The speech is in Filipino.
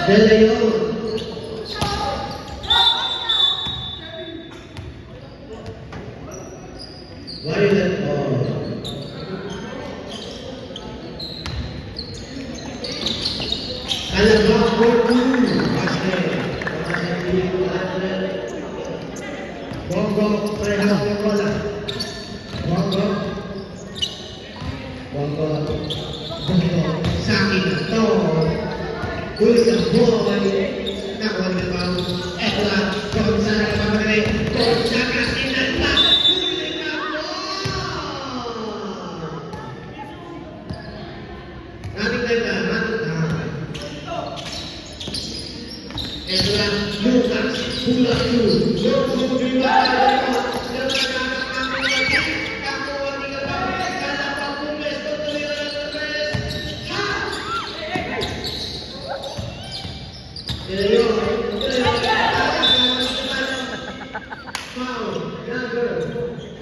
De Leon. Violet ball. Kalabang for 2. Basket. Bongo, Trehas ng bola. Bongo. Bongo. Bongo. Sa akin na to. Ulit ang buhay. Nakuha na ba? Eto lang. Gonzaga na pamagay. Gonzaga sinanda. Ulit ang ball. Running time na. Running time. Eto lang. Lucas. Pula tu. Lucas Bimbala. Foul, number